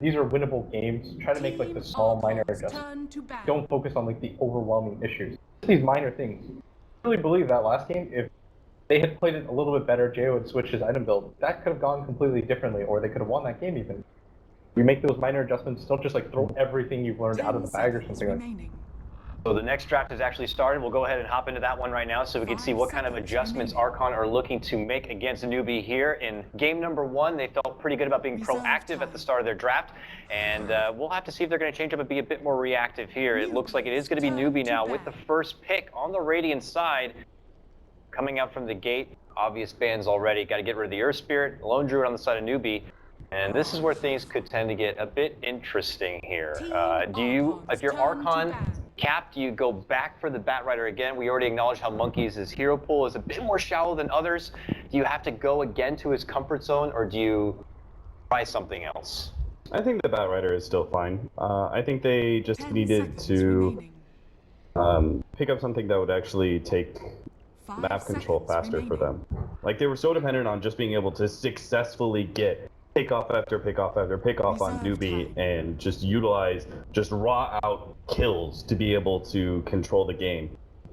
these are winnable games. Try to make like the small minor adjustments. Don't focus on like the overwhelming issues. These minor things. I really believe that last game, if they had played it a little bit better, Jo had switched his item build, that could have gone completely differently, or they could have won that game even. You make those minor adjustments, don't just like throw everything you've learned out of the bag or something like. So the next draft has actually started. We'll go ahead and hop into that one right now so we can see what kind of adjustments Archon are looking to make against Newbee here. In game number 1, they felt pretty good about being proactive at the start of their draft, and we'll have to see if they're going to change up and be a bit more reactive here. It looks like it is going to be Newbee now with the first pick on the Radiant side. Coming out from the gate, obvious bans already. Got to get rid of the Earth Spirit, Lone Druid on the side of Newbee. And this is where things could tend to get a bit interesting here. If you're Archon capped, you go back for the Batrider again. We already acknowledged how Monkey's hero pool is a bit more shallow than others. Do you have to go again to his comfort zone, or do you try something else? I think the Batrider is still fine. I think they just needed to pick up something that would actually take map control faster for them. Like, they were so dependent on just being able to successfully get pick off after pick off after pick off on Newbee and just utilize just raw out kills to be able to control the game.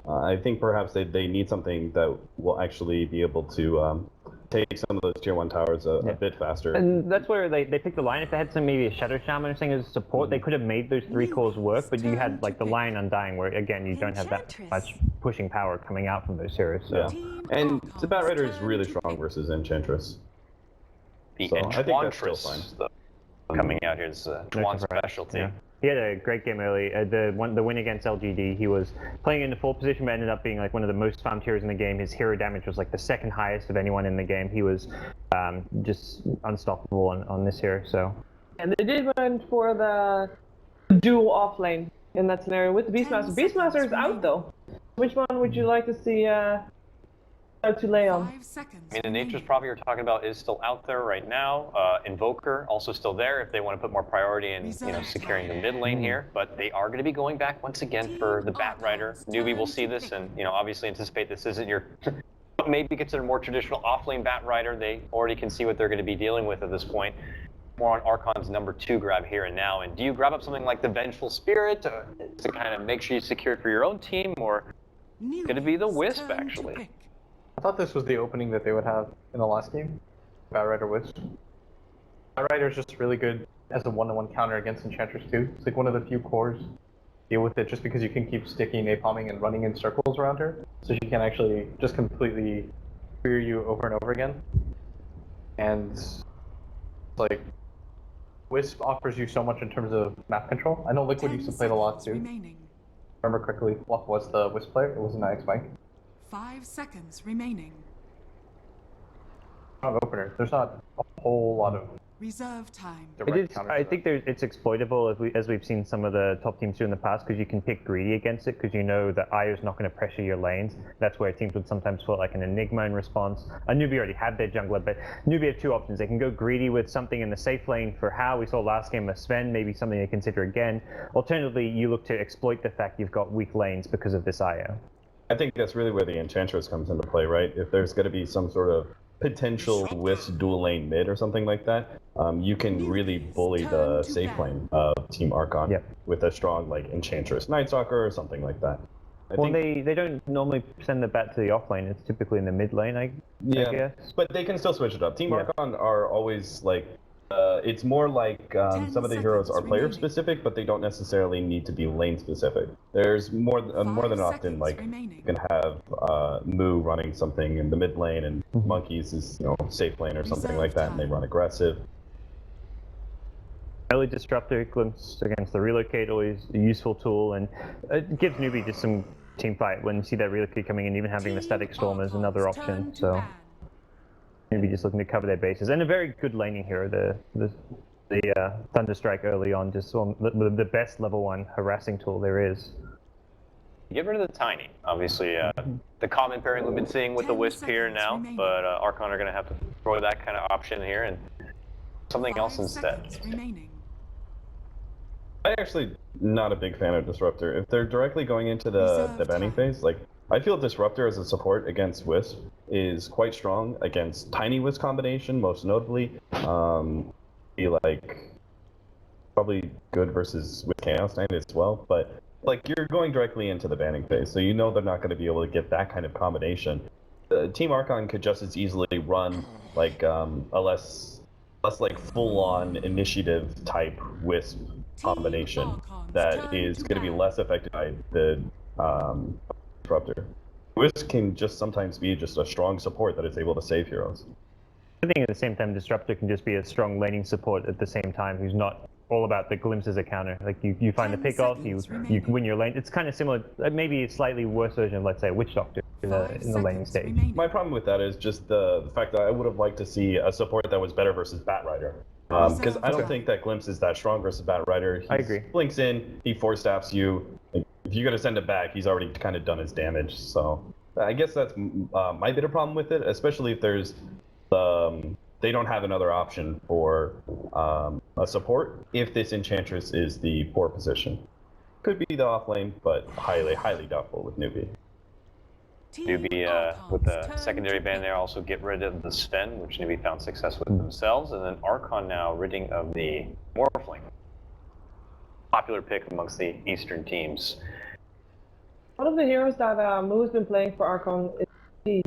I think perhaps they need something that will actually be able to take some of those tier 1 towers a bit faster. And that's where they picked the line. If they had some maybe a Shadow Shaman or something as support, they could have made those 3 cores work, but you had like the Lion Undying where again you don't have that much pushing power coming out from those heroes. So. Yeah. And the Batrider is really strong versus Enchantress. The so Enchantress coming out here is Juan's specialty. Yeah. He had a great game early. The win against LGD, he was playing in the 4th position, but ended up being like one of the most farmed heroes in the game. His hero damage was like the 2nd highest of anyone in the game. He was just unstoppable on this hero. So. And they did went for the dual off lane in that scenario with the Beastmaster. Beastmaster is out though. Which one would you like to see to lay on? I mean, the Nature's Prophet you're talking about is still out there right now. Invoker also still there if they want to put more priority in, securing the mid lane here. But they are going to be going back once again for the Batrider. Newbee will see this and, obviously anticipate this isn't your maybe considered more traditional off-lane Batrider. They already can see what they're going to be dealing with at this point. More on Archon's number 2 grab here and now. And do you grab up something like the Vengeful Spirit to kind of make sure you secure it for your own team, or going to be the Wisp actually? I thought this was the opening that they would have in the last game. Batrider Wisp. Batrider is just really good as a one-to-one counter against Enchantress too. It's like one of the few cores deal with it just because you can keep sticking napalming and running in circles around her. So she can actually just completely clear you over and over again. And like Wisp offers you so much in terms of map control. I know Liquid used to play it a lot too. Remember correctly, Fluff was the Wisp player. It was an IX Mike. 5 seconds remaining. Strong opener. There's not a whole lot of reserve time. I think it's exploitable as we've seen some of the top teams do in the past, because you can pick greedy against it because you know that Io's not going to pressure your lanes. That's where teams would sometimes feel like an Enigma in response. Newbee already had their jungler, but Newbee have 2 options. They can go greedy with something in the safe lane for How. We saw last game of Sven, maybe something to consider again. Alternatively, you look to exploit the fact you've got weak lanes because of this Io. I think that's really where the Enchantress comes into play, right? If there's going to be some sort of potential Wisp dual lane mid or something like that, you can really bully the safe lane of Team Archon with a strong like Enchantress Night Stalker or something like that. Well, they don't normally send the bat to the off lane. It's typically in the mid lane, I guess. But they can still switch it up. Team Archon are always like, it's more like some of the heroes are player specific, but they don't necessarily need to be lane specific. There's more than often like you can have Moo running something in the mid lane and Monkeys is safe lane or something like that, and they run aggressive. Early disruptor glimpse against the relocate, always a useful tool, and it gives Newbee just some team fight when you see that relocate coming in. Even having the static storm is another option. So. Maybe just looking to cover their bases, and a very good laning hero. The Thunderstrike early on, just the best level 1 harassing tool there is. Get rid of the Tiny. Obviously, the common pairing we've been seeing with the Wisp here now, but Archon are going to have to throw that kind of option here and something else instead. I'm actually not a big fan of Disruptor. If they're directly going into the banning phase, like, I feel Disruptor as a support against Wisp is quite strong against Tiny Wisp combination, most notably. Be like probably good versus with Chaos Knight as well, but like you're going directly into the banning phase, so you know they're not going to be able to get that kind of combination. Team Archon could just as easily run like a less like full-on initiative type Wisp combination that is going to be less affected by the Disruptor. Wisp can just sometimes be just a strong support that is able to save heroes. I think at the same time, Disruptor can just be a strong laning support at the same time, who's not all about the glimpses of counter. Like you find the pick off, you win your lane. It's kind of similar, maybe a slightly worse version of, let's say, Witch Doctor in the laning stage. My problem with that is just the fact that I would have liked to see a support that was better versus Batrider. Because I don't think that Glimpse is that strong versus Batrider. I agree. Blinks in, he force taps you. If you're going to send it back, he's already kind of done his damage. So I guess that's my bit of problem with it, especially if there's they don't have another option for a support if this Enchantress is the poor position. Could be the off lane, but highly doubtful with Newbee. Newbee with the secondary ban there also get rid of the Sven, which Newbee found success with themselves, and then Archon now ridding of the Morphling. Popular pick amongst the Eastern teams. One of the heroes that Moo's been playing for Archon is the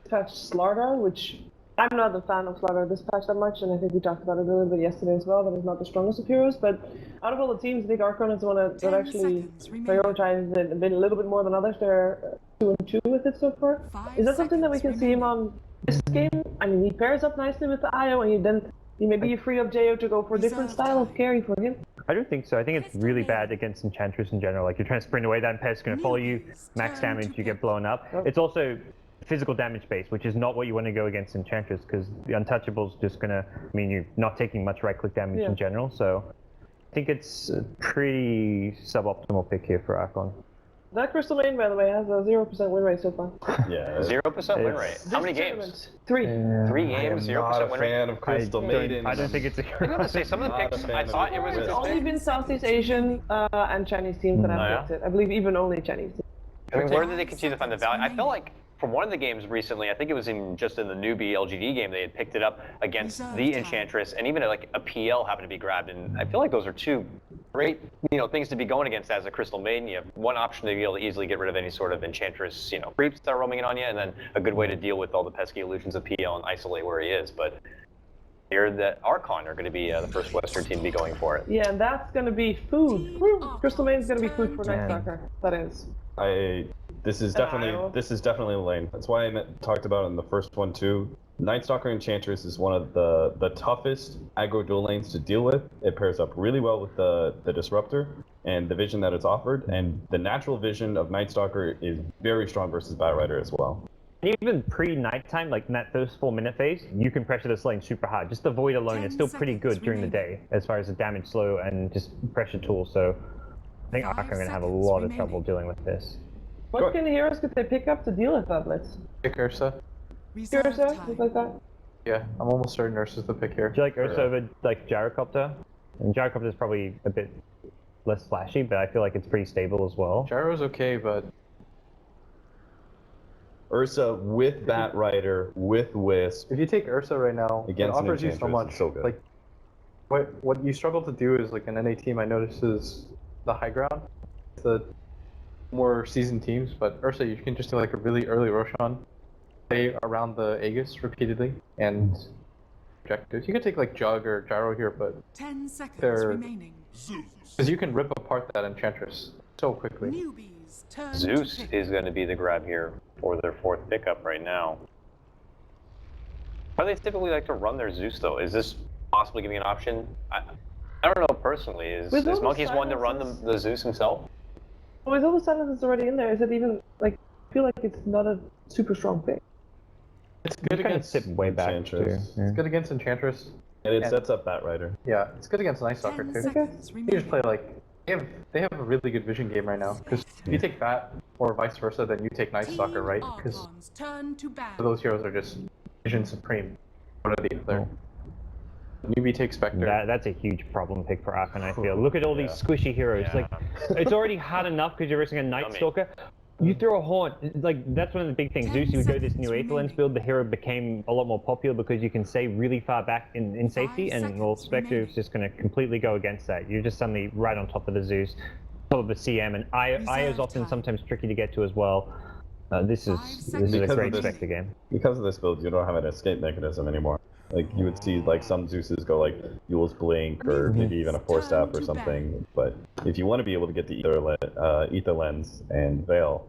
patch Slardar, which I'm not a fan of Slardar this patch that much, and I think we talked about it a little bit yesterday as well, that he's not the strongest of heroes, but out of all the teams, I think Archon is the one that actually prioritizes it a little bit more than others. They're 2-2 with it so far. Is that something that we can see him on this game? I mean, he pairs up nicely with the IO, and maybe you free up JO to go for a different style of carry for him. I don't think so. I think it's really bad against Enchantress in general. Like, you're trying to sprint away, that pest's going to follow you, max damage, you get blown up. It's also physical damage based, which is not what you want to go against Enchantress, because the Untouchable's just going to mean you're not taking much right-click damage in general. So I think it's a pretty suboptimal pick here for Archon. That Crystal Maiden, by the way, has a 0% win rate so far. Yeah. 0% win rate. How many games? 3. 3 games, 0% win rate. Fan of Crystal Maiden. I don't think it's a I'm going to say some of the picks, I thought it was It's only been Southeast Asian and Chinese teams that have picked it. I believe even only Chinese teams. I mean, where did they continue to find the value? I felt like from one of the games recently, I think it was just in the Newbee LGD game, they had picked it up against the Enchantress, and even like a PL happened to be grabbed. And I feel like those are two great, things to be going against as a Crystal Maiden. You have one option to be able to easily get rid of any sort of Enchantress, creeps that are roaming in on you, and then a good way to deal with all the pesky illusions of PL and isolate where he is. But here, the Archon are going to be the first Western team to be going for it. Yeah, and that's going to be food. Crystal Maiden's going to be food for Night Stalker. That is. This is definitely a lane. That's why I talked about it in the first one too. Night Stalker Enchantress is one of the toughest aggro dual lanes to deal with. It pairs up really well with the Disruptor and the vision that it's offered, and the natural vision of Night Stalker is very strong versus Batrider as well. Even pre-nighttime, like in that first 4-minute phase, you can pressure this lane super hard. Just the Void alone is still pretty good during the day as far as the damage slow and just pressure tool. So I think Archon are going to have a lot of trouble dealing with this. What kind of heroes could they pick up to deal with that blitz? Pick Ursa. Ursa? Things like that? Yeah, I'm almost certain Ursa's the pick here. Do you like Ursa over like Gyrocopter? And Gyrocopter is probably a bit less flashy, but I feel like it's pretty stable as well. Gyro's okay, but Ursa with Batrider, with Wisp. if you take Ursa right now, it offers you so much. So good. Like, what you struggle to do is, like, an NA team, I notice, is the high ground. The more seasoned teams, but Ursa, you can just do like a really early Roshan, play around the Aegis repeatedly, and objectives. You could take like Jug or Gyro here, but 10 seconds they're remaining. because you can rip apart that Enchantress so quickly. Newbee's turn Zeus to pick. is going to be the grab here for their 4th pickup right now. How do they typically like to run their Zeus though? Is this possibly giving an option? I don't know personally. Is Monkey's one to run the Zeus himself? With all the silences already in there, is it even, like, I feel like it's not a super strong pick. It's good You kind of against sit way back too. Enchantress. Yeah. It's good against Enchantress. And it sets up Batrider. Yeah, it's good against Night Stalker 10 too. seconds You just remaining. play like they have a really good vision game right now. Because if you take Bat or vice versa, then you take Night Stalker, right? Because Archon's turn to ban. those heroes are just vision supreme. One or the other. Newbee takes Spectre. That's a huge problem pick for Archon, I feel. Look at all these squishy heroes. Yeah. Like, it's already hard enough because you're risking a Night Dummy. Stalker. You throw a haunt, like that's one of the big things. Zeus, you would go this new Aether Lens build, the hero became a lot more popular because you can stay really far back in safety, and well, Spectre is just going to completely go against that. You're just suddenly right on top of the Zeus, top of the CM, and Io is often sometimes tricky to get to as well. This is a great Spectre game. Because of this build, you don't have an escape mechanism anymore. Like, you would see, like, some Zeuses go, like, Yule's Blink, or maybe even a Force Staff or something. But if you want to be able to get the Ether Lens and Veil,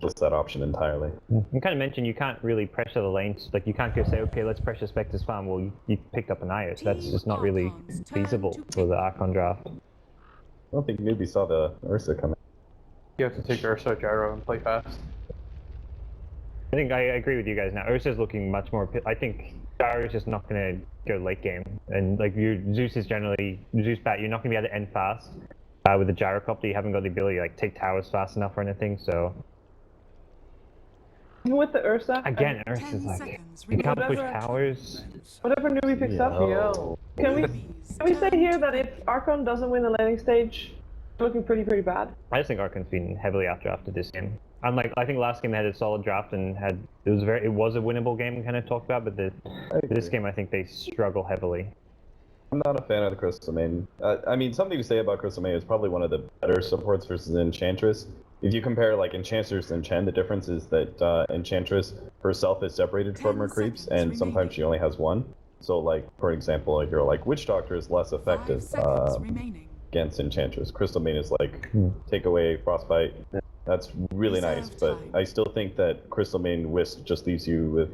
just that option entirely. You kind of mentioned you can't really pressure the lanes. Like, you can't go say, okay, let's pressure Spectre's farm. Well, you picked up an Io, so that's just not really feasible for the Archon draft. I don't think Newbee saw the Ursa coming. You have to take Ursa Gyro and play fast. I think I agree with you guys now. Ursa's looking much more. I think Gyro's just not going to go late game, and like Zeus is generally Zeus bat. You're not going to be able to end fast with the Gyrocopter. You haven't got the ability to like take towers fast enough or anything. So Even with the Ursa. again, Ursa's like you can't push towers. Whatever Newbee picks up. Can we say here that if Archon doesn't win the laning stage, it's looking pretty bad? I just think Archon's been heavily outdrafted this game. Unlike, I think last game they had a solid draft and it was a winnable game kind of talked about, but this game I think they struggle heavily. I'm not a fan of the Crystal Maiden. I mean, something to say about Crystal Maiden is probably one of the better supports versus Enchantress. If you compare like Enchantress and Chen, the difference is that Enchantress herself is separated from her creeps, and sometimes she only has one. So like, for example, a hero like Witch Doctor is less effective against Enchantress. Crystal Maiden is like, take away Frostbite. That's really nice, but I still think that Crystal Maiden Wisp just leaves you with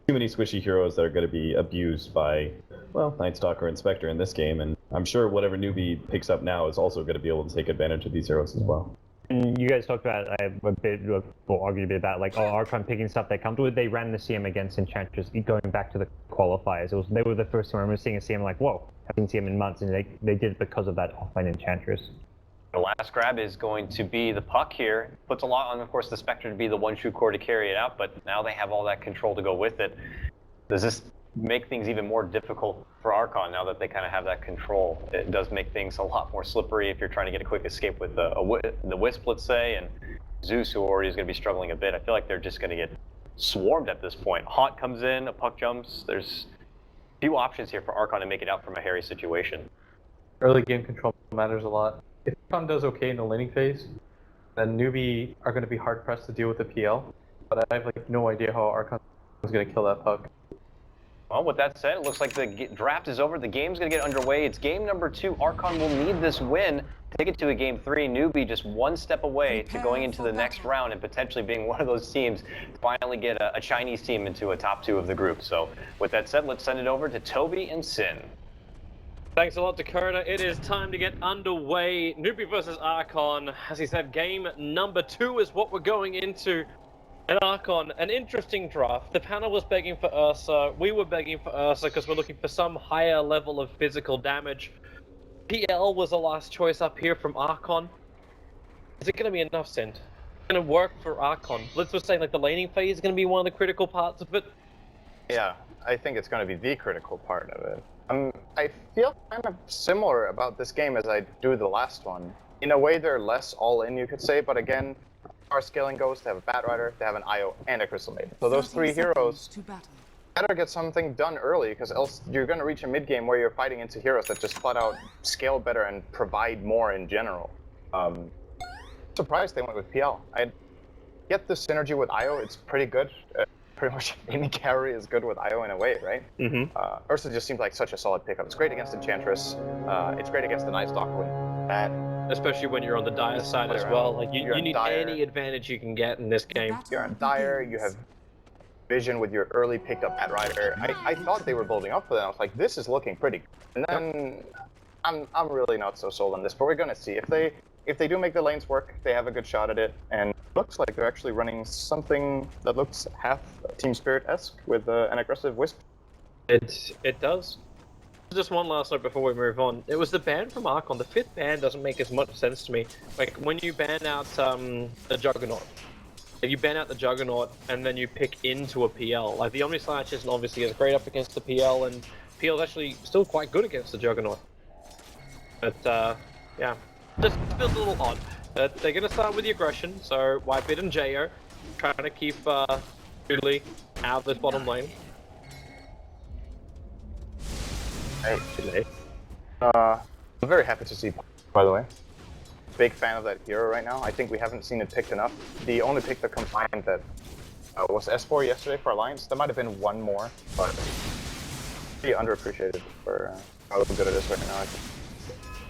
too many squishy heroes that are going to be abused by, well, Night Stalker and Spectre in this game, and I'm sure whatever Newbee picks up now is also going to be able to take advantage of these heroes as well. And you guys talked about argued a bit about like Archon picking stuff they're comfortable with. They ran the CM against Enchantress going back to the qualifiers. They were the first time I remember seeing a CM like, whoa, I haven't seen CM in months, and they did it because of that offline Enchantress. The last grab is going to be the puck here. Puts a lot on, of course, the Spectre to be the one true core to carry it out, but now they have all that control to go with it. Does this make things even more difficult for Archon now that they kind of have that control? It does make things a lot more slippery if you're trying to get a quick escape with the Wisp, let's say, and Zeus, who already is going to be struggling a bit. I feel like they're just going to get swarmed at this point. Haunt comes in, a puck jumps. There's a few options here for Archon to make it out from a hairy situation. Early game control matters a lot. If Archon does okay in the laning phase, then Newbee are going to be hard pressed to deal with the PL. But I have like no idea how Archon is going to kill that puck. Well, with that said, it looks like the draft is over. The game's going to get underway. It's game number 2. Archon will need this win to take it to a game 3. Newbee just one step away to going into the next round and potentially being one of those teams to finally get a Chinese team into a top 2 of the group. So with that said, let's send it over to Toby and Sin. Thanks a lot, Dakota. It is time to get underway. Newbee versus Archon. As he said, game number 2 is what we're going into. And Archon, an interesting draft. The panel was begging for Ursa. We were begging for Ursa because we're looking for some higher level of physical damage. PL was the last choice up here from Archon. Is it going to be enough, Sin? It's going to work for Archon. Let's just say like the laning phase is going to be one of the critical parts of it. Yeah, I think it's going to be the critical part of it. I feel kind of similar about this game as I do the last one. In a way, they're less all-in, you could say, but again, our scaling goes, they have a Bat Rider, they have an Io, and a Crystal Maiden. So those 3 heroes better get something done early, because else you're going to reach a mid-game where you're fighting into heroes that just flat out scale better and provide more in general. Surprised they went with PL. I get the synergy with Io, it's pretty good. Pretty much any carry is good with Io in a way, right? Ursa just seems like such a solid pickup. It's great against Enchantress. It's great against the Night Stalker when bad. Especially when you're on the Dire side as well. Like you need any advantage you can get in this game. You're on Dire, you have Vision with your early picked up Bat Rider. I thought they were building up for that. I was like, this is looking pretty good. And then I'm really not so sold on this, but we're gonna see. If they do make the lanes work, they have a good shot at it, and it looks like they're actually running something that looks half Team Spirit-esque with an aggressive Wisp. It does. Just one last note before we move on. It was the ban from Archon. The 5th ban doesn't make as much sense to me. Like, when you ban out the Juggernaut, you ban out the Juggernaut and then you pick into a PL. Like, the Omnislash isn't obviously as great up against the PL, and PL is actually still quite good against the Juggernaut. But, yeah. Just feels a little odd. They're going to start with the aggression, so Whitebeard and Jo trying to keep Doodly out of this bottom lane. Hey, I'm very happy to see, by the way. Big fan of that hero right now. I think we haven't seen it picked enough. The only pick that comes to mind that was S4 yesterday for Alliance. There might have been one more, but pretty underappreciated for how good it is right now.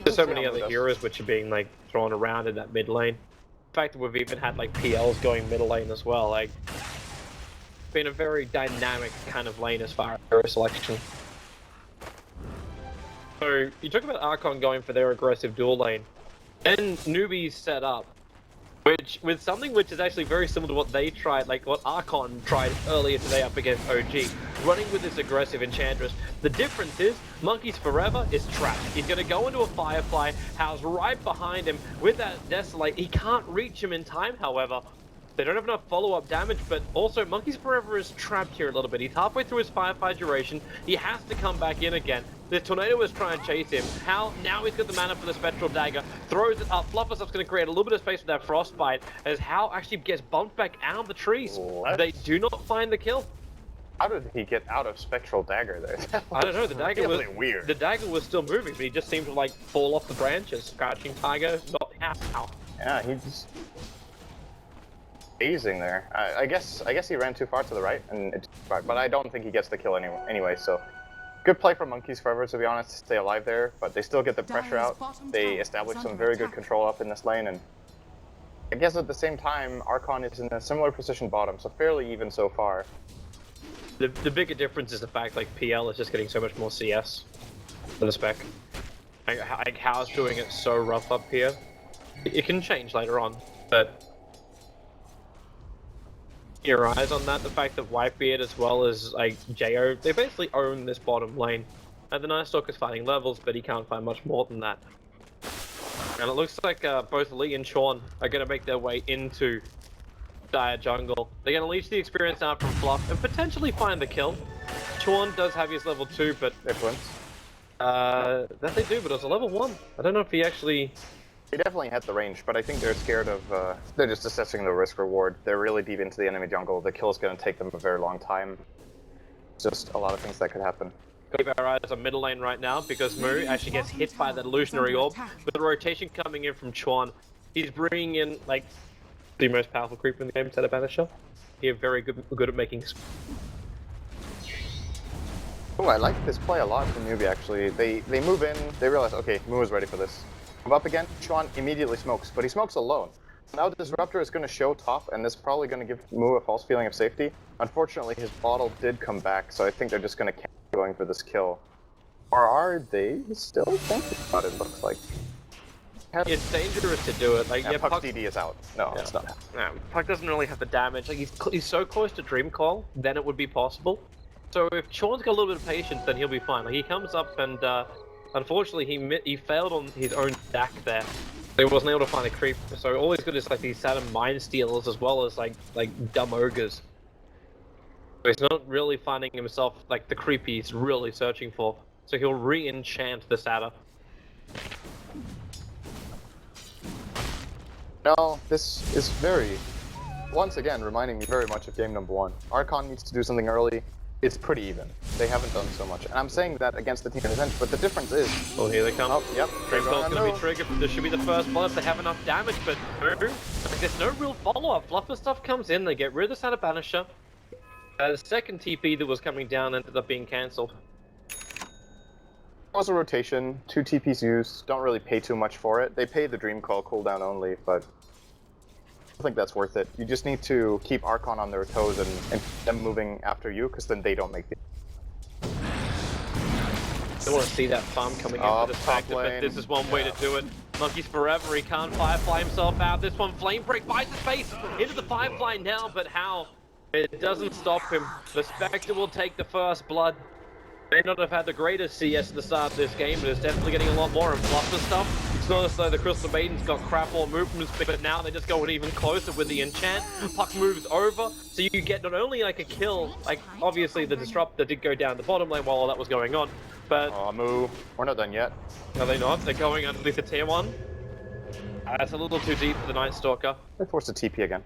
There's so many other heroes which are being like thrown around in that mid lane. The fact that we've even had like PLs going middle lane as well, like it's been a very dynamic kind of lane as far as hero selection. So you talk about Archon going for their aggressive dual lane, and Newbee set up, which with something which is actually very similar to what they tried, like what Archon tried earlier today up against OG, running with this aggressive Enchantress. The difference is Monkeys Forever is trapped. He's going to go into a Firefly house right behind him with that Desolate. He can't reach him in time, however. They don't have enough follow-up damage, but also Monkeys Forever is trapped here a little bit. He's halfway through his Firefly duration. He has to come back in again. The Tornado is trying to chase him. How? Now he's got the mana for the Spectral Dagger. Throws it up. Flufferstuff's going to create a little bit of space with that Frostbite, as How actually gets bumped back out of the trees. What? They do not find the kill. How did he get out of Spectral Dagger there? I don't know, the dagger was really weird. The dagger was still moving, but he just seemed to like fall off the branches. Crouching Tiger, not how. Yeah, he just phasing there. I guess he ran too far to the right, and but I don't think he gets the kill anyway. So good play from Monkeys Forever, to be honest, to stay alive there. But they still get the pressure out. They establish some very good control up in this lane, and I guess at the same time, Archon is in a similar position bottom, so fairly even so far. The bigger difference is the fact like PL is just getting so much more CS for the spec. Like How's doing it so rough up here. It can change later on, but your eyes on that, the fact that Whitebeard as well as like Jo, they basically own this bottom lane. And the Night Stalker's fighting levels, but he can't find much more than that. And it looks like both Lee and Sean are going to make their way into Dire Jungle. They're going to leech the experience out from Fluff and potentially find the kill. Sean does have his level 2, but Influence. that they do, but it was a level 1. I don't know if he actually... They definitely had the range, but I think they're scared of, they're just assessing the risk-reward. They're really deep into the enemy jungle. The kill is going to take them a very long time. Just a lot of things that could happen. Keep our eyes on middle lane right now, because Moo actually gets hit by that illusionary orb. With the rotation coming in from Chuan, he's bringing in, like, the most powerful creeper in the game instead of Banisher. He's very good at making... Oh, I like this play a lot from NewBee, actually. They move in, they realize, okay, Moo is ready for this. Move up again, Chuan immediately smokes, but he smokes alone. Now Disruptor is going to show top, and this is probably going to give Moo a false feeling of safety. Unfortunately, his bottle did come back, so I think they're just going to keep going for this kill. Or are they still thinking about it, looks like? It's dangerous to do it. Like, yeah, Puck's DD is out. No, yeah. It's not. No, Puck doesn't really have the damage. Like, he's so close to Dream Call, then it would be possible. So if Sean's got a little bit of patience, then he'll be fine. Like, he comes up and, unfortunately, he failed on his own stack there. He wasn't able to find a creep. So all he's got is like these Saturn Mind Stealers as well as like dumb ogres. So he's not really finding himself like the creep he's really searching for. So he'll re-enchant the Satyr. No, this is once again, reminding me very much of game number 1. Archon needs to do something early. It's pretty even. They haven't done so much. And I'm saying that against the team in the bench, but the difference is... Oh, here they come. Oh, yep. Dream Call's going to be triggered. This should be the first blood if they have enough damage, but no. Like, there's no real follow-up. Flufferstuff comes in, they get rid of the Satyr Banisher. The second TP that was coming down ended up being cancelled. It was a rotation, 2 TPs used, don't really pay too much for it. They pay the Dream Call cooldown only, but I think that's worth it. You just need to keep Archon on their toes and them moving after you, because then they don't make the... I want to see that farm coming in for this factor, but this is one way to do it. Monkeys Forever, he can't Firefly himself out. This one, Flame Break finds his face into the Firefly now, but how? It doesn't stop him. The Spectre will take the first blood. May not have had the greatest CS at the start of this game, but it's definitely getting a lot more and Flufferstuff. It's not as though the Crystal Maiden's got crap or movements, but now they just go in even closer with the enchant. Puck moves over, so you get not only like a kill, like obviously the Disruptor did go down the bottom lane while all that was going on, but... Moo. We're not done yet. Are they not? They're going underneath the tier 1? That's a little too deep for the Night Stalker. They forced a TP again.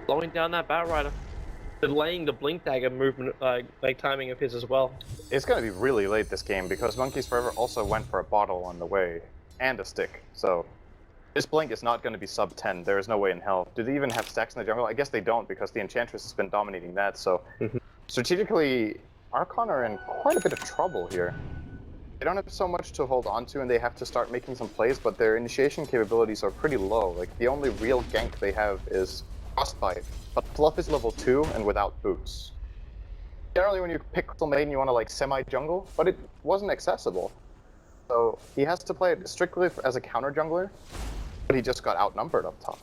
Slowing down that Batrider. Delaying the Blink Dagger movement, like timing of his as well. It's gonna be really late this game because Monkeys Forever also went for a bottle on the way and a stick. So this Blink is not gonna be sub 10. There is no way in hell. Do they even have stacks in the jungle? I guess they don't because the Enchantress has been dominating that. So strategically, Archon are in quite a bit of trouble here. They don't have so much to hold on to, and they have to start making some plays, but their initiation capabilities are pretty low. Like, the only real gank they have is Frostbite, but Fluff is level 2 and without boots. Generally, when you pick Crystal Maiden, you want to, like, semi-jungle, but it wasn't accessible. So, he has to play it strictly as a counter-jungler, but he just got outnumbered up top.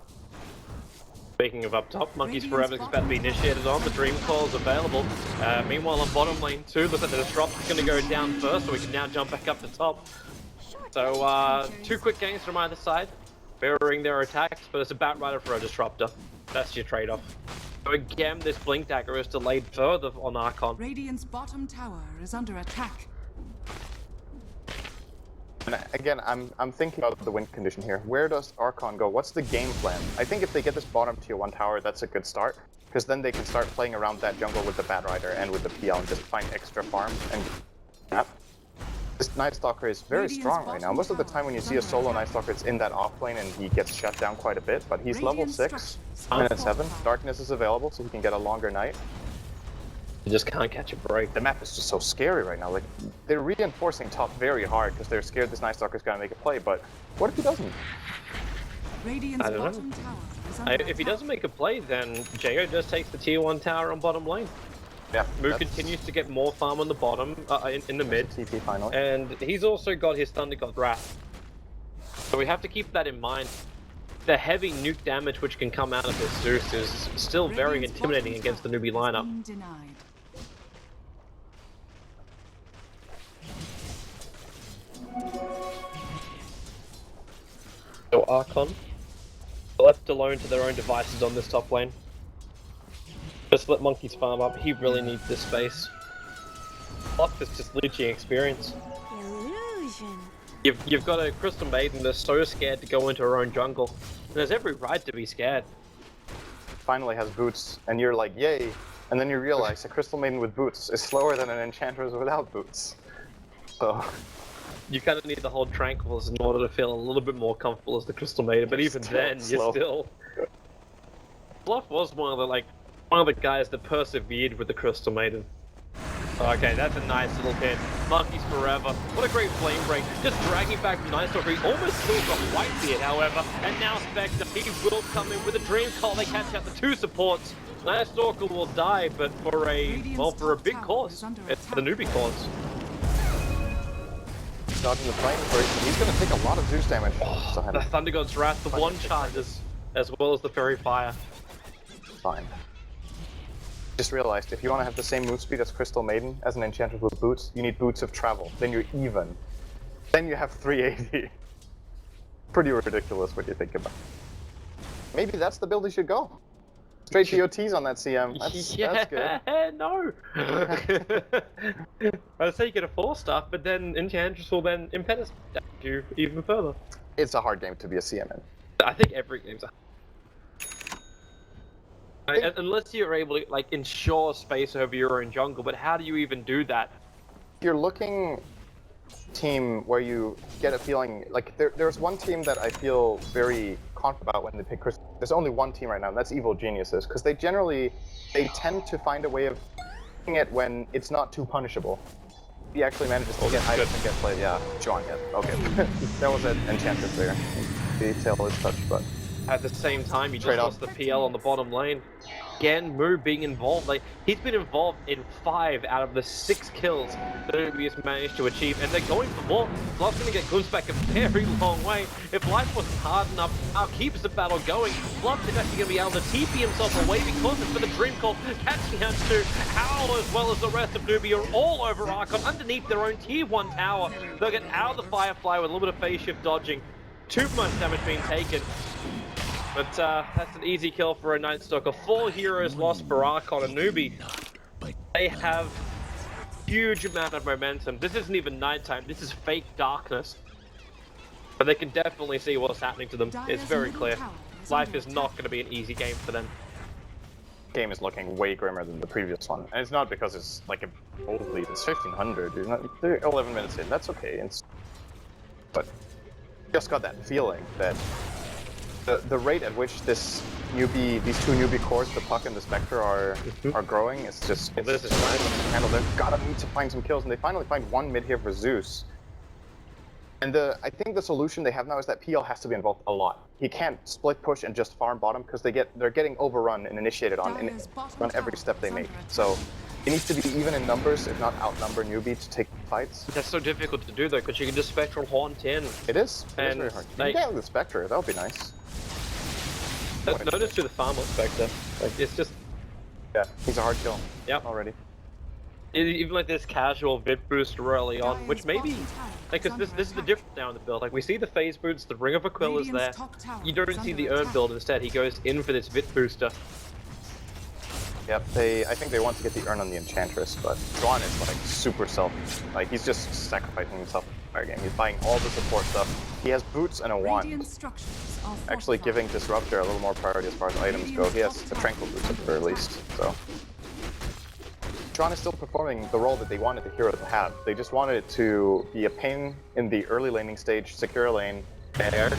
Speaking of up top, Monkeys Forever is about to be initiated on. The Dream Call is available. Meanwhile, on bottom lane 2, looks like the Disrupt is going to go down first, so we can now jump back up to top. So, 2 quick games from either side, mirroring their attacks, but it's a Batrider for a Disruptor. That's your trade-off. So again, this Blink Dagger is delayed further on Archon. Radiant's bottom tower is under attack. And again, I'm thinking about the win condition here. Where does Archon go? What's the game plan? I think if they get this bottom tier 1 tower, that's a good start. Because then they can start playing around that jungle with the Batrider and with the PL and just find extra farms and snap. This Night Stalker is very strong right now. Most of the time when you see a solo Night Stalker, it's in that off lane and he gets shut down quite a bit. But he's level 6 and at 7. Darkness is available so he can get a longer night. You just can't catch a break. The map is just so scary right now. Like, they're reinforcing top very hard because they're scared this Night Stalker's gonna make a play, but what if he doesn't? Radiant's I don't bottom know. tower is under If he attack. doesn't make a play, then Jo just takes the tier 1 tower on bottom lane. Yeah, Moo continues to get more farm on the bottom, in the mid, TP finally. and he's also got his Thunder God Wrath. So we have to keep that in mind. The heavy nuke damage which can come out of this Zeus is still very Radiant's intimidating bottom against the tower Newbee is lineup. being denied. So Archon, left alone to their own devices on this top lane. Just let Monkeys farm up, he really needs this space. Fluff is just leeching experience. Illusion. You've got a Crystal Maiden that's so scared to go into her own jungle. And there's every right to be scared. Finally has boots, and you're like, yay! And then you realize a Crystal Maiden with boots is slower than an Enchantress without boots. So... You kind of need the whole Tranquils in order to feel a little bit more comfortable as the Crystal Maiden, but even Still then, slow. you're still... Fluff was one of the guys that persevered with the Crystal Maiden. Okay, that's a nice little hit. Monkeys Forever. What a great flame break. Just dragging back the Night Stalker. He almost kills the Whitebeard, however. And now Spectre, he will come in with a Dream Call. They catch out the 2 supports. Night Stalker will die, but for a big cause. It's the Newbee cause. Dodging the flame first, he's gonna take a lot of Zeus damage. The Thunder God's Wrath, the one charges, as well as the Fairy Fire. Fine. Just realized, if you want to have the same move speed as Crystal Maiden as an Enchantress with boots, you need boots of travel. Then you're even. Then you have 380. Pretty ridiculous what you think about. Maybe that's the build you should go. Straight GOTs on that CM. That's good. No! I'd say you get a 4-star, but then Enchantress will then impetus you even further. It's a hard game to be a CM in. I think every game's a unless you're able to ensure space over your own jungle, but how do you even do that? You're looking team where you get a feeling like there's one team that I feel very confident about when they pick Crystal. There's only one team right now, and that's Evil Geniuses, because they tend to find a way of doing it when it's not too punishable. He actually manages to get items and get played. Yeah, John, yeah. Okay. That was an Enchantress there. The tail is touched, but At the same time, you just lost the PL on the bottom lane. Again, Moo being involved. He's been involved in 5 out of the 6 kills that NewBee has managed to achieve, and they're going for more. Fluff's going to get glimpsed back a very long way. If life wasn't hard enough, now keeps the battle going. Fluff is actually going to be able to TP himself away because it's for the Dream Call, catching out to Howl as well as the rest of NewBee are all over Archon underneath their own tier 1 tower. They'll get out of the Firefly with a little bit of phase shift dodging. Too much damage being taken. But that's an easy kill for a Night Stalker. 4 heroes lost for Archon and NewBee. They have huge amount of momentum. This isn't even nighttime, this is fake darkness. But they can definitely see what's happening to them. It's very clear. Life is not going to be an easy game for them. Game is looking way grimmer than the previous one, and it's not because it's like a old lead. It's 1500. You're not, they're 11 minutes in. That's okay. But just got that feeling that the rate at which these two newbie cores, the Puck and the Spectre, are growing is just. Well, this is nice. Handle. They're gotta need to find some kills, and they finally find one mid here for Zeus. And I think the solution they have now is that PL has to be involved a lot. He can't split push and just farm bottom because they're getting overrun and initiated on every step they make. So it needs to be even in numbers, if not outnumber Newbee to take fights. That's so difficult to do though, because you can just Spectral Haunt in. It is. It is And, very hard. You like- can get with the Spectre, that would be nice. Notice to the farmer Spectre. Like, it's just, Yeah, he's a hard kill. Yep. Already. even like this casual bit boost early on, which maybe, like, cause this is the difference now in the build. Like, we see the phase boots, the Ring of Aquila is there. You don't see the Urn build, instead he goes in for this bit booster. Yep, I think they want to get the Urn on the Enchantress, but Juan is like super selfish. Like, he's just sacrificing himself in the entire game. He's buying all the support stuff. He has boots and a wand. Actually giving Disruptor a little more priority as far as items go. He has the Tranquil boots at the very least, so. Juan is still performing the role that they wanted the hero to have. They just wanted it to be a pain in the early laning stage, secure a lane, and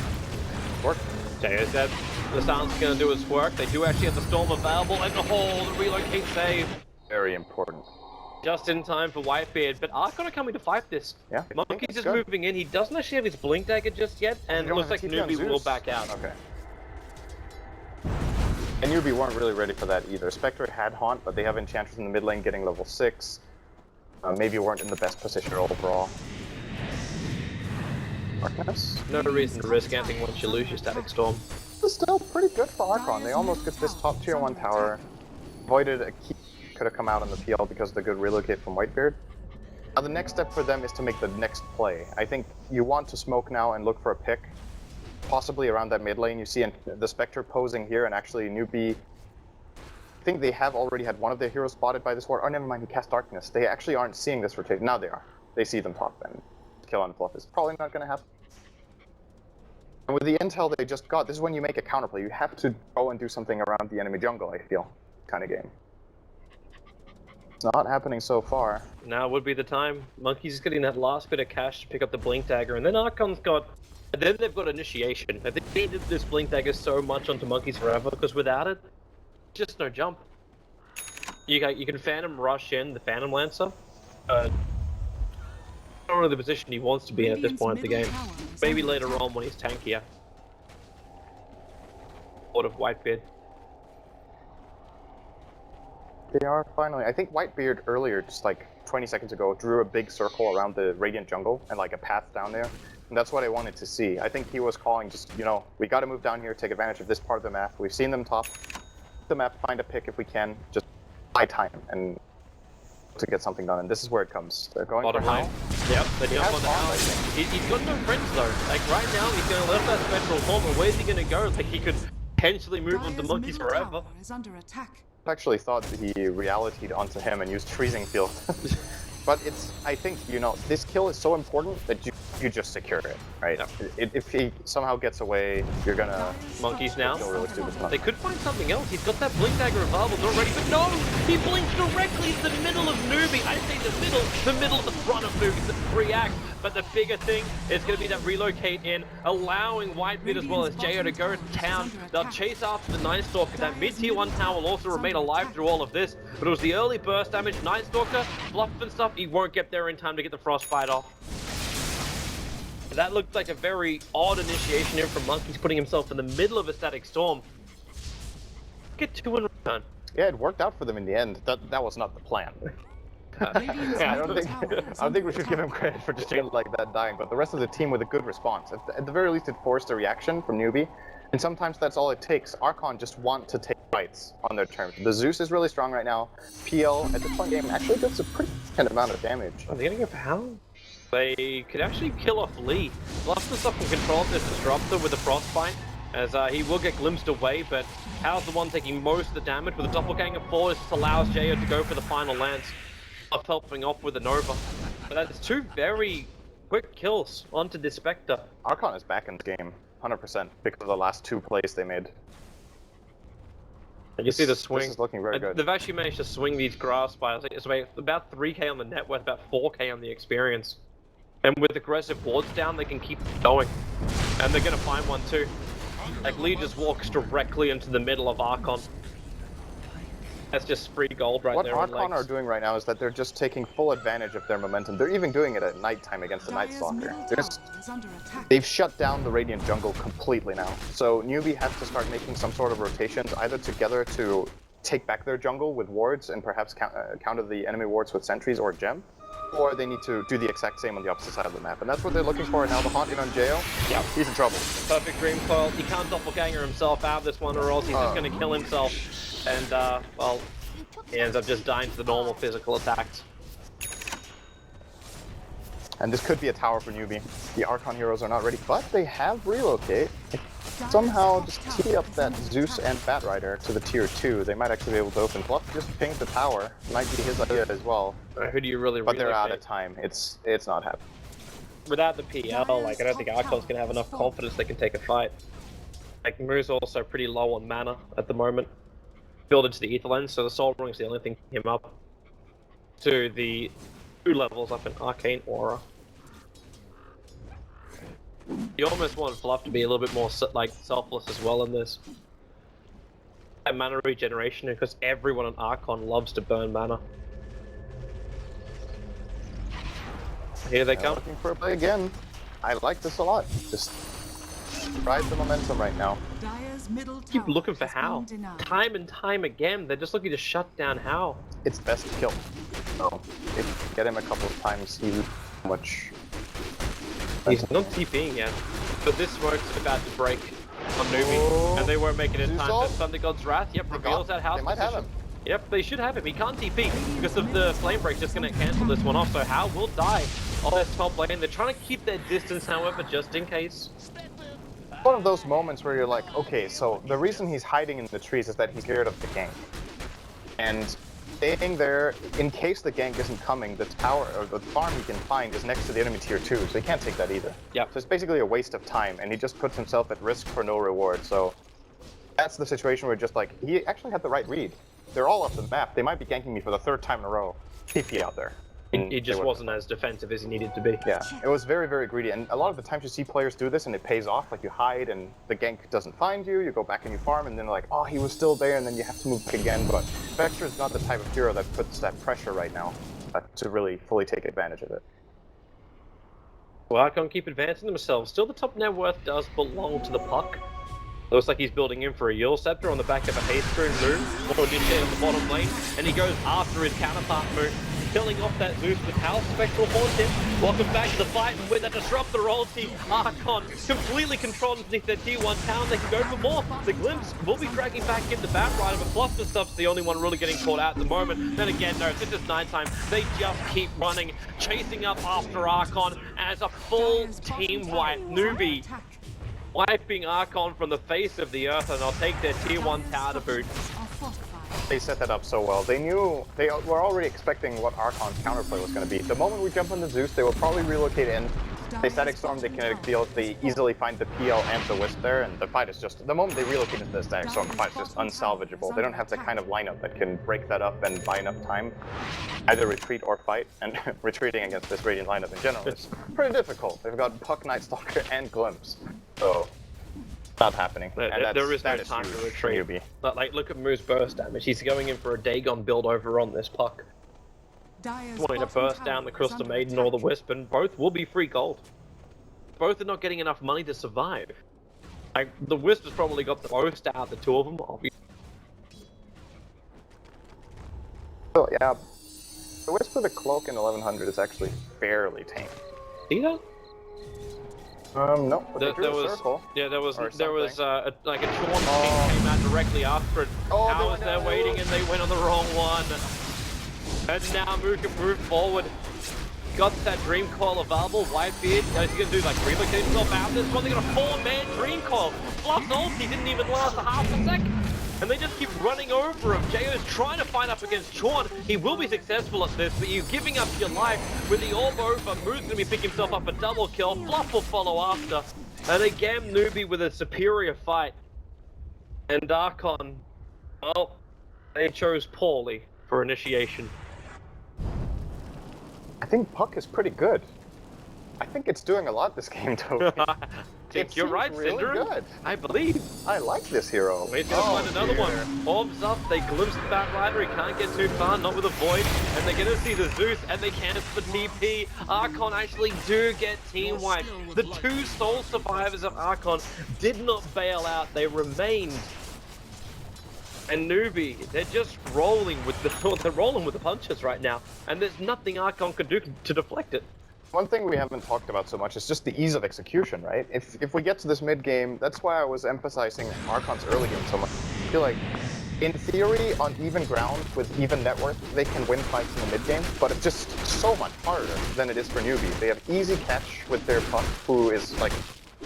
work. JO said the Sound's gonna do its work. They do actually have the Storm available, and the relocate save. Very important. Just in time for Whitebeard, but Archon are coming to fight this. Yeah, I think Monkey's it's just good. moving in. He doesn't actually have his Blink Dagger just yet, and it don't looks have like a TP on Newbee will Zeus. back out. Okay. And Newbee weren't really ready for that either. Spectre had Haunt, but they have Enchantress in the mid lane getting level 6. Maybe weren't in the best position overall. Darkness? No reason to risk anything once you lose your Static Storm. This is still pretty good for Archon. They almost get this top tier 1 tower. Avoided a key could have come out on the PL because of the good relocate from Whitebeard. Now the next step for them is to make the next play. I think you want to smoke now and look for a pick. Possibly around that mid lane. You see the Spectre posing here, and actually Newbee. I think they have already had one of their heroes spotted by this ward. Oh, never mind, he cast Darkness. They actually aren't seeing this rotation. Now they are. They see them top, and kill on fluff is probably not going to happen. And with the intel they just got, this is when you make a counterplay. You have to go and do something around the enemy jungle, I feel. Kind of game. It's not happening so far. Now would be the time. Monkey's getting that last bit of cash to pick up the Blink Dagger, and then Archon's got. And then they've got Initiation. They needed this Blink Dagger so much onto Monkeys forever, because without it, just no jump. You can Phantom Rush in the Phantom Lancer. Not really the position he wants to be in at this point of the game. Maybe later on when he's tankier. Lord of Whitebeard. They are finally. I think Whitebeard earlier, just like 20 seconds ago, drew a big circle around the Radiant jungle and like a path down there. And that's what I wanted to see. I think he was calling just, you know, we got to move down here, take advantage of this part of the map. We've seen them top the map, find a pick if we can, just buy time and to get something done. And this is where it comes. They're going Bottom for lane. Yep, they jump on the house. He's got no friends though. Like right now, he's going to let that Spectral Haunt, but where's he going to go? Like he could potentially move on to Monkeys forever. Is under attack. I actually thought that he reality'd onto him and used Freezing Field. But I think, you know, this kill is so important that you just secure it, right? Yeah. If he somehow gets away, you're gonna Monkeys now. feel really stupid. They could find something else. He's got that Blink Dagger available already, but no! He blinks directly in the middle of Newbee. I say the middle of the front of Newbee to react. But the bigger thing is going to be that relocate in, allowing Whitebeard as well as JO to go to town. They'll chase after the Night Stalker. That mid-tier 1 tower will also remain alive through all of this. But it was the early burst damage. Night Stalker, fluff and stuff, he won't get there in time to get the Frostbite off. That looked like a very odd initiation here from Monkeys, putting himself in the middle of a Static Storm. Get 2 in return. Yeah, it worked out for them in the end. That was not the plan. Yeah, I don't think we should give him credit for just doing like that dying, but the rest of the team with a good response. At the very least, it forced a reaction from Newbee, and sometimes that's all it takes. Archon just want to take fights on their terms. The Zeus is really strong right now. PL at this point in the game actually does a pretty good amount of damage. Are they gonna go for Hound? They could actually kill off Lee. Lots of stuff can control this Disruptor with the Frostbite, as he will get glimpsed away, but Hal's the one taking most of the damage. With the Doppelganger 4, this just allows JO to go for the final lance of helping off with the Nova. But that's two very quick kills onto the Spectre. Archon is back in the game, 100%, because of the last 2 plays they made. And you see the swing. This is looking very good. They've actually managed to swing these grass by, it's about 3k on the net worth, about 4k on the experience. And with aggressive wards down, they can keep going. And they're going to find one too. Like, Lee just walks directly into the middle of Archon. That's just free gold right there. What Archon are doing right now is that they're just taking full advantage of their momentum. They're even doing it at nighttime against the Night Stalker. They've shut down the Radiant jungle completely now. So Newbee has to start making some sort of rotations, either together to take back their jungle with wards and perhaps counter the enemy wards with sentries or gem, or they need to do the exact same on the opposite side of the map. And that's what they're looking for now. The Haunt in on Jail, yeah, he's in trouble. Perfect Dream Coil. He can't doppelganger himself out of this one, or else he's just going to kill himself. And, well, he ends up just dying to the normal physical attacks. And this could be a tower for Newbee. The Archon heroes are not ready, but they have relocate. Somehow just tee up that Zeus and Batrider to the tier 2. They might actually be able to open. Fluff just pinged the tower. Might be his idea as well. Who do you really But they're out of time. It's not happening. Without the PL, like, I don't think Archon's going to have enough confidence they can take a fight. Like, Moo's also pretty low on mana at the moment. Build into the Ether Lens, so the Soul Ring is the only thing to him up to the 2 levels up in Arcane Aura. You almost want Fluff to be a little bit more like selfless as well in this. That mana regeneration, because everyone in Archon loves to burn mana. Here they come. Looking for a play again. I like this a lot. Just ride the momentum right now. Keep looking for How. Time and time again, they're just looking to shut down How. It's best to kill. So if you get him a couple of times, he's much. He's not TPing yet, but this smoke's about to break on Newbee, and they won't make it in time. The Thunder God's Wrath, yep, reveals that house. They might have him. Yep, they should have him. He can't TP because of the Flame Break just going to cancel this one off, so How will die on this top lane. They're trying to keep their distance, however, just in case. One of those moments where you're like, okay, so the reason he's hiding in the trees is that he's scared of the gank. And staying there, in case the gank isn't coming, the tower, or the farm he can find is next to the enemy tier 2, so he can't take that either. Yep. So it's basically a waste of time, and he just puts himself at risk for no reward, so that's the situation where just like, he actually had the right read. They're all off the map, they might be ganking me for the 3rd time in a row. TP out there. He just wasn't as defensive as he needed to be. Yeah, it was very, very greedy, and a lot of the times you see players do this and it pays off, like you hide and the gank doesn't find you, you go back and you farm, and then like, oh, he was still there, and then you have to move back again, but Vector is not the type of hero that puts that pressure right now to really fully take advantage of it. Well, Archon keep advancing themselves. Still, the top net worth does belong to the Puck. Looks like he's building in for a Yule Scepter on the back of a Haste Rune move. Auto initiate on the bottom lane, and he goes after his counterpart move, killing off that Zeus with House Spectral Haunt him. Welcome back to the fight, and with that Disruptor ulti, Archon completely controlled underneath their T1 town. They can go for more. The Glimpse will be dragging back into Batrider, but Fluster Stuff's the only one really getting caught out at the moment. Then again, no, since it's nighttime, they just keep running, chasing up after Archon as a full team wipe. Newbee wiping Archon from the face of the earth, and they'll take their tier 1 tower to boot. They set that up so well. They knew, they were already expecting what Archon's counterplay was going to be. The moment we jump into Zeus, they will probably relocate in. They Static Storm, they kinetic field, they easily find the PL and the Wisp there, and the fight is just, the moment they relocate into the Static Storm, the fight is just unsalvageable. They don't have the kind of lineup that can break that up and buy enough time, either retreat or fight, and retreating against this Radiant lineup in general is pretty difficult. They've got Puck, Night Stalker, and Glimpse, so not happening. And there is no time to retreat. But like, look at Moo's burst damage. He's going in for a Dagon build over on this Puck. Wanting to burst down the Crystal Maiden or the Wisp, and both will be free gold. Both are not getting enough money to survive. Like, the Wisp has probably got the most out of the 2 of them, obviously. So yeah, the Wisp with the Cloak in 1100 is actually fairly tame. See that? No, but they drew a circle. Yeah, there was like a Chorn came out directly after it. How was there waiting, and they went on the wrong one. And now Moo can move forward. Got that Dream Coil available. Whitebeard, is he gonna do like relocate himself out of this one? They got a 4-man Dream Coil. Fluff's ulti didn't even last a half a second. and they just keep running over him. Jo is trying to fight up against Chorn. He will be successful at this, but you giving up your life with the orb over. Moon's going to be picking himself up a double kill. Fluff will follow after. And again, Newbee with a superior fight. And Archon, well, they chose poorly for initiation. I think Puck is pretty good. I think it's doing a lot this game, though. I think you're right, really Syndrome. good. I believe. I like this hero. He's gonna find another one. Orbs up, they glimpse the Batrider, he can't get too far, not with a Void, and they're gonna see the Zeus, and they cancel the TP. Archon actually do get team wiped. The two sole survivors of Archon did not bail out, they remained. And Newbee, they're just rolling with the punches right now, and there's nothing Archon could do to deflect it. One thing we haven't talked about so much is just the ease of execution, right? If we get to this mid game, that's why I was emphasizing Archon's early game so much. I feel like, in theory, on even ground with even net worth, they can win fights in the mid game, but it's just so much harder than it is for Newbee. They have easy catch with their Puck, who is like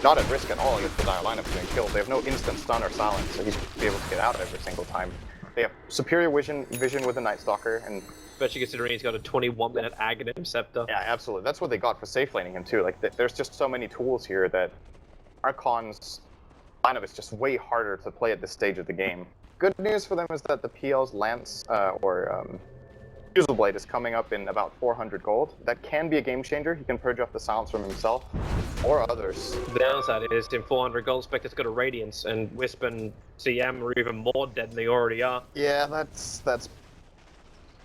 not at risk at all against the dire lineup getting killed. They have no instant stun or silence, so he's be able to get out every single time. They have superior vision with the Night Stalker, and especially considering he's got a 21-minute Aghanim Scepter. yeah, absolutely. That's what they got for safe laning him too. Like, there's just so many tools here that Archon's lineup is just way harder to play at this stage of the game. Good news for them is that the PL's Lance Fusel Blade is coming up in about 400 gold. That can be a game changer. He can purge off the silence from himself or others. The downside is in 400 gold, Spectre's got a Radiance, and Wisp and CM are even more dead than they already are. Yeah, that's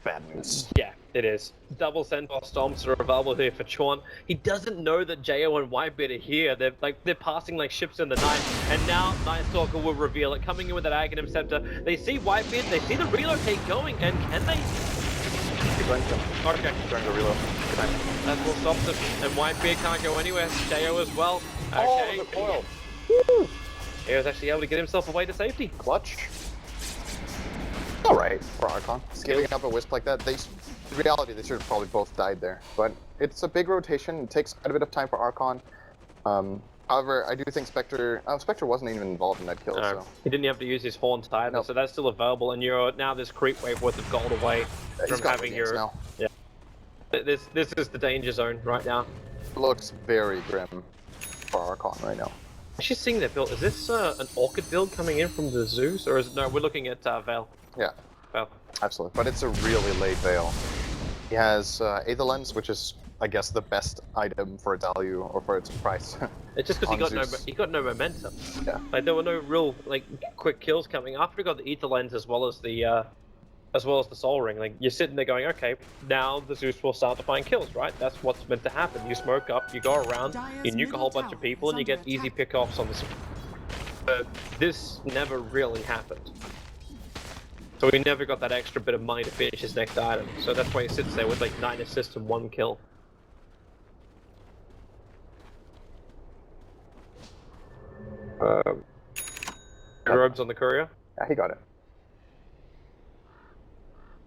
bad news. Yeah, it is. Double Centaur Stomps are available here for Chorn. He doesn't know that Jo and Whitebeard are here. They're passing like ships in the night, and now Night Stalker will reveal it. Coming in with that Aghanim Scepter, they see Whitebeard, they see the relocate going, and can they? Okay. During the reload. That will stop them, and Whitebeard can't go anywhere. Jo as well. Okay. Oh, the coil. Woo! He was actually able to get himself away to safety. Clutch. Alright for Archon. Giving up a Wisp like that, in reality, they should have probably both died there. But it's a big rotation. It takes quite a bit of time for Archon. However, I do think Spectre wasn't even involved in that kill. No, so he didn't have to use his horns either, Nope. so that's still available, and you're now this creep wave worth of gold away he's from got having Radiance your... now. Yeah. This is the danger zone right now. Looks very grim for Archon right now. Actually seeing that build, is this an Orchid build coming in from the Zeus, or is it... No, we're looking at Veil. Yeah, Veil. absolutely. But it's a really late Veil. He has Aether Lens, which is, I guess, the best item for its value or for its price. It's just because Zeus. he got no momentum. Yeah. Like there were no real like quick kills coming after he got the Ether Lens as well as the Soul Ring. Like you're sitting there going, okay, now the Zeus will start to find kills, right? That's what's meant to happen. You smoke up, you go around, you nuke a whole bunch of people, and you get easy pickoffs on the. But this never really happened. So he never got that extra bit of money to finish his next item. So that's why he sits there with like 9 assists and 1 kill. Robes on the courier. Yeah, he got it.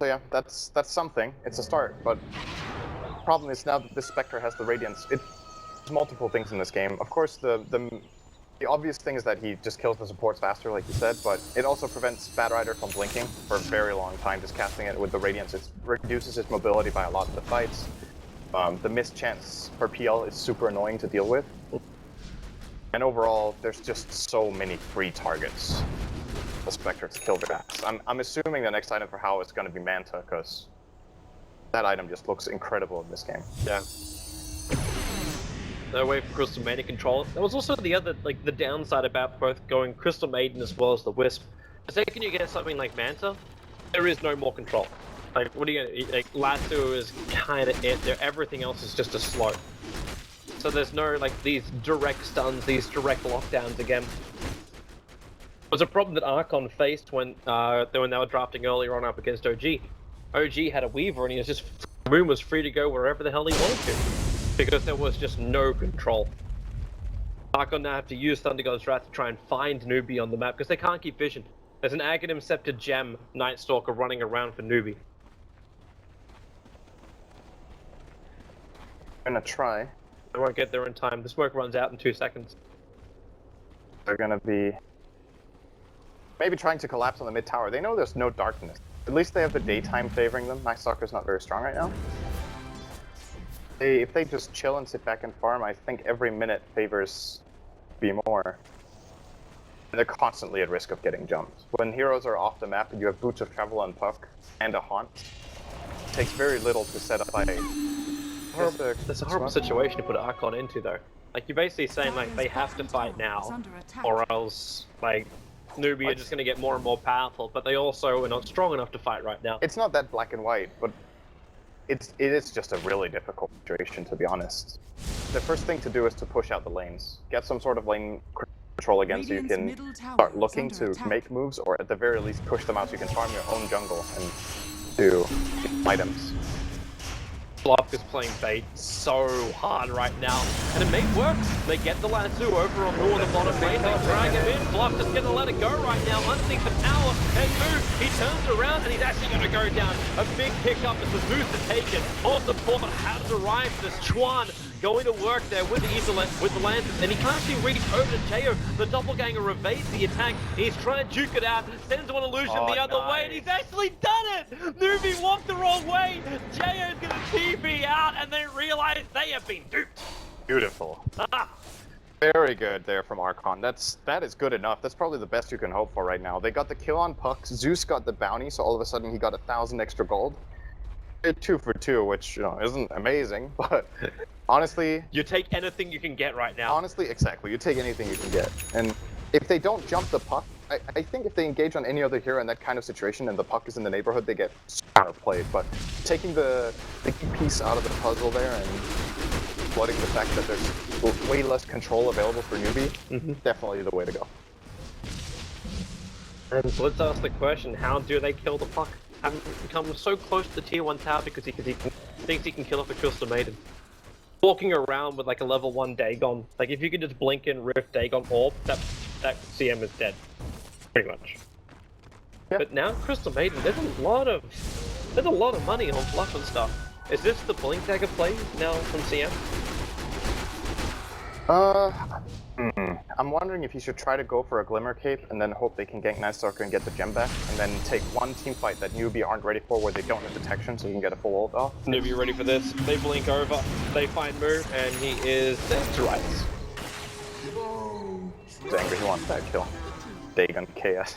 So yeah, that's something. It's a start, but the problem is now that this Spectre has the Radiance, there's multiple things in this game. Of course, the obvious thing is that he just kills the supports faster, like you said, but it also prevents Batrider from blinking for a very long time, just casting it with the Radiance. It reduces his mobility by a lot in the fights. The missed chance for PL is super annoying to deal with. And overall, there's just so many free targets for Spectre to kill their ass. I'm assuming the next item for How is going to be Manta, because that item just looks incredible in this game. Yeah. No way for Crystal Maiden to control it. There was also the other, like, the downside about both going Crystal Maiden as well as the Wisp. The second you get something like Manta, there is no more control. Like, what are you gonna, like, Lasso is kind of it there, everything else is just a slow. So there's no, like, these direct stuns, these direct lockdowns again. It was a problem that Archon faced when they were drafting earlier on up against OG. OG had a Weaver and he was just, Moon was free to go wherever the hell he wanted to. Because there was just no control. Archon now have to use Thunder God's Wrath to try and find Newbee on the map, because they can't keep vision. There's an Aghanim Scepter Gem Night Stalker running around for Newbee. I'm gonna try. They won't get there in time. The smoke runs out in 2 seconds. They're gonna be maybe trying to collapse on the mid tower. They know there's no darkness. At least they have the daytime favoring them. Night Stalker's not very strong right now. If they just chill and sit back and farm, I think every minute favors B more. And they're constantly at risk of getting jumped. When heroes are off the map and you have Boots of Travel and Puck and a Haunt, it takes very little to set up a... That's a horrible situation to put Archon into, though. Like, you're basically saying, like, they have to fight now, or else, like, Newbee are just going to get more and more powerful, but they also are not strong enough to fight right now. It's not that black and white, but it is just a really difficult situation, to be honest. The first thing to do is to push out the lanes. Get some sort of lane control again so you can start looking to make moves, or at the very least push them out so you can farm your own jungle and do items. Bluff is playing bait so hard right now, and it may work. They get the lasso over on Moo on the bottom lane, they drag him in. Bluff just gonna let it go right now, underneath the tower, and Moo, he turns around and he's actually gonna go down. A big pickup as the Moo's to take it. On support has arrived, this Chuan going to work there with the lances, and he can't actually reach over to Teo. The doppelganger evades the attack. He's trying to juke it out, sends one illusion the other way, and he's actually done it! Newbee walked the wrong way. Teo's gonna TP out, and then realize they have been duped. Beautiful. Very good there from Archon. That is good enough. That's probably the best you can hope for right now. They got the kill on Puck. Zeus got the bounty, so all of a sudden he got 1,000 extra gold. 2 for 2, which, you know, isn't amazing, but honestly... You take anything you can get right now. Honestly, exactly. You take anything you can get. And if they don't jump the Puck, I think if they engage on any other hero in that kind of situation and the Puck is in the neighborhood, they get counterplayed. But taking the key piece out of the puzzle there and flooding the fact that there's way less control available for Newbee, definitely the way to go. And let's ask the question, how do they kill the Puck? Having become so close to the tier 1 tower because he thinks he can kill off a Crystal Maiden. Walking around with like a level 1 Dagon, like if you could just blink in Rift Dagon Orb, that CM is dead. Pretty much. Yep. But now Crystal Maiden, there's a lot of money on Fluff and stuff. Is this the Blink Dagger play now from CM? I'm wondering if you should try to go for a Glimmer Cape and then hope they can gank Night Stalker and get the gem back, and then take one team fight that Newbee aren't ready for where they don't have detection so you can get a full ult off. Newbee ready for this. They blink over, they find Moo, and he is dead to rights. He's angry, he wants that kill. Dagon KS.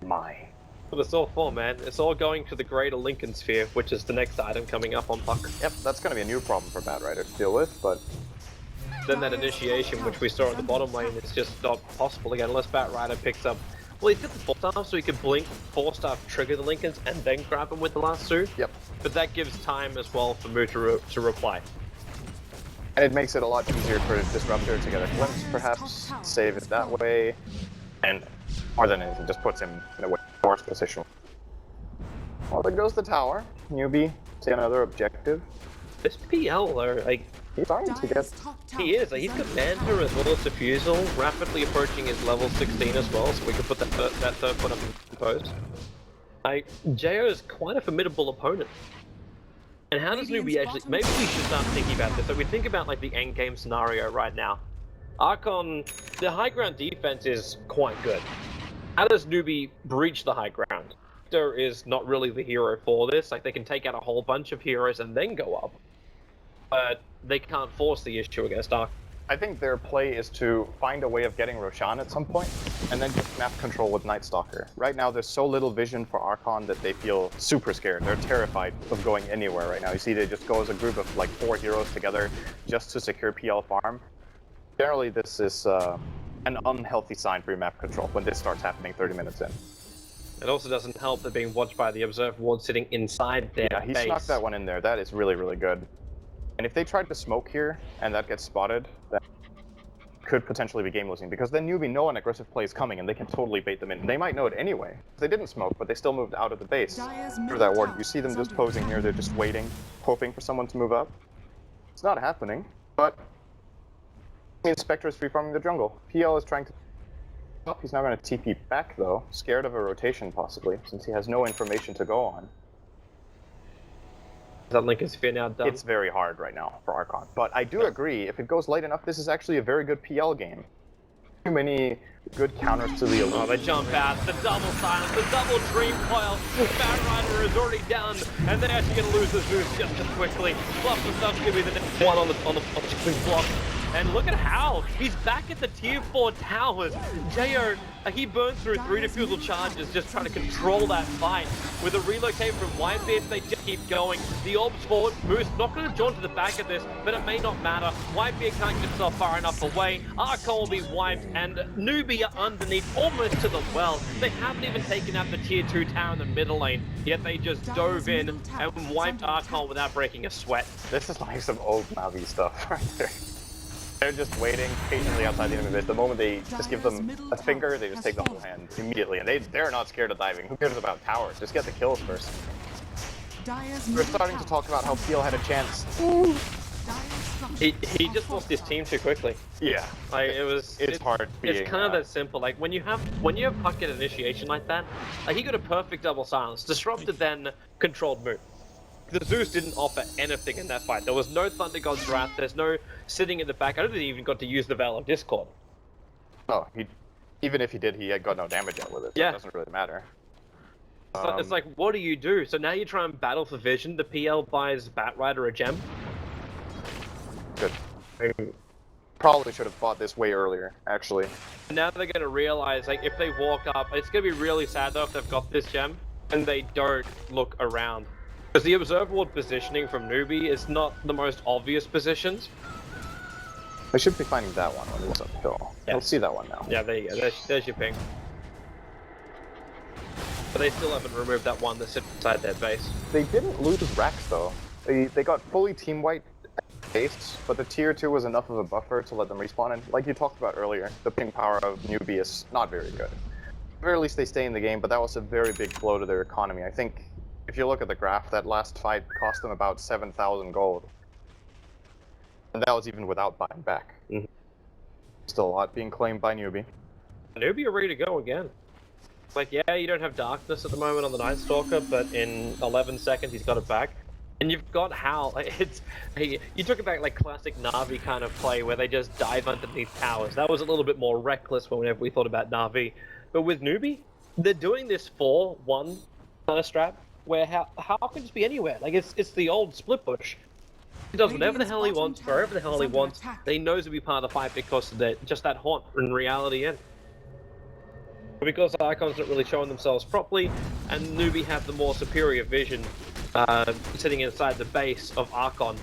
My. But it's all for, man. It's all going to the greater Lincoln Sphere, which is the next item coming up on Puck. Yep, that's going to be a new problem for Bad Rider to deal with, but... Then that initiation, which we saw at the bottom lane, is just not possible again unless Bat Rider picks up. Well, he's got the 4-star, so he can blink 4-star, trigger the Lincolns, and then grab him with the last 2. Yep. But that gives time as well for Moo to reply. And it makes it a lot easier for Disruptor to get a glimpse, perhaps, save it that way, and more than anything, just puts him in a way worse position. Well, there goes the tower. Newbee, take another objective. This PL, though, like, he's starting to get... He is. Like, he's got Manta as well as Diffusal, rapidly approaching his level 16 as well, so we can put that third one up in post. Like, Jo is quite a formidable opponent. And how does Newbee actually... Maybe we should start thinking about this. So we think about, like, the endgame scenario right now. Archon, the high ground defense is quite good. How does Newbee breach the high ground? Victor is not really the hero for this. Like, they can take out a whole bunch of heroes and then go up. But they can't force the issue against Archon. I think their play is to find a way of getting Roshan at some point, and then just map control with Night Stalker. Right now, there's so little vision for Archon that they feel super scared. They're terrified of going anywhere right now. You see, they just go as a group of like 4 heroes together just to secure PL farm. Generally, this is an unhealthy sign for your map control when this starts happening 30 minutes in. It also doesn't help that being watched by the Observe Ward sitting inside their Yeah, he base. snuck that one in there. That is really, really good. And if they tried to smoke here and that gets spotted, that could potentially be game losing, because then Newbee know an aggressive play is coming and they can totally bait them in. They might know it anyway. They didn't smoke, but they still moved out of the base through that ward. You see them just posing here. They're just waiting, hoping for someone to move up. It's not happening, but I mean, Spectre is free farming the jungle. PL is trying to... He's now going to TP back, though, scared of a rotation, possibly, since he has no information to go on. Is that Lincoln Sphere now done? It's very hard right now for Archon. But I do agree, if it goes late enough, this is actually a very good PL game. too many good counters to the elite. Oh, they jump out. The double silence, the double dream coil. Batrider is already down, and they're actually going to lose the Zeus just as quickly. Plus, the stuff's going to be the next one on the block. And look at how he's back at the tier 4 towers. Jo, he burned through 3 defusal charges just trying to control that fight. With a relocate from Whitebeard, they just keep going. The orbs forward, Moose not going to jaunt to the back of this, but it may not matter. Whitebeard can't get himself far enough away. Archon will be wiped, and Newbee are underneath, almost to the well. They haven't even taken out the tier 2 tower in the middle lane, yet they just dove in and wiped Archon without breaking a sweat. This is like some old Navi stuff right there. They're just waiting patiently outside the enemy base. The moment they just give them a finger, they just take the whole hand immediately. And they're not scared of diving. Who cares about towers? Just get the kills first. We're starting to talk about how Peel had a chance. He just lost his team too quickly. Yeah. Like it's hard being, it's kind of that simple. Like when you have puck at initiation like that, like he got a perfect double silence, disrupted then controlled move. The Zeus didn't offer anything in that fight. There was no Thunder God's Wrath, there's no sitting in the back. I don't think he even got to use the Veil of Discord. Oh, even if he did, he had got no damage out with it. So yeah. It doesn't really matter. It's like, what do you do? So now you try and battle for vision. The PL buys Batrider a gem. Good. I probably should have bought this way earlier, actually. And now they're going to realize, like, if they walk up, it's going to be really sad though if they've got this gem and they don't look around. Because the observer ward positioning from Newbee is not the most obvious positions. I should be finding that one when it's uphill. Yeah. Let's see that one now. Yeah, there you go. There's your ping. But they still haven't removed that one that sits inside their base. They didn't lose racks though. They got fully team wiped at base, but the tier 2 was enough of a buffer to let them respawn. And like you talked about earlier, the ping power of Newbee is not very good. At the very least they stay in the game, but that was a very big blow to their economy. I think if you look at the graph, that last fight cost them about 7,000 gold. And that was even without buying back. Mm-hmm. Still a lot being claimed by Newbee. Newbee are ready to go again. Like, yeah, you don't have Darkness at the moment on the Night Stalker, but in 11 seconds he's got it back. And you've got Hal. You took it back like classic Na'Vi kind of play where they just dive underneath towers. That was a little bit more reckless whenever we thought about Na'Vi. But with Newbee, they're doing this 4-1 kind of strat. Where how can this be anywhere? Like it's the old split push. He does whatever the hell he wants, wherever the hell he wants. That he knows to be part of the fight because of just that haunt in reality in. But because the Icons aren't really showing themselves properly, and Newbee have the more superior vision, sitting inside the base of Archon,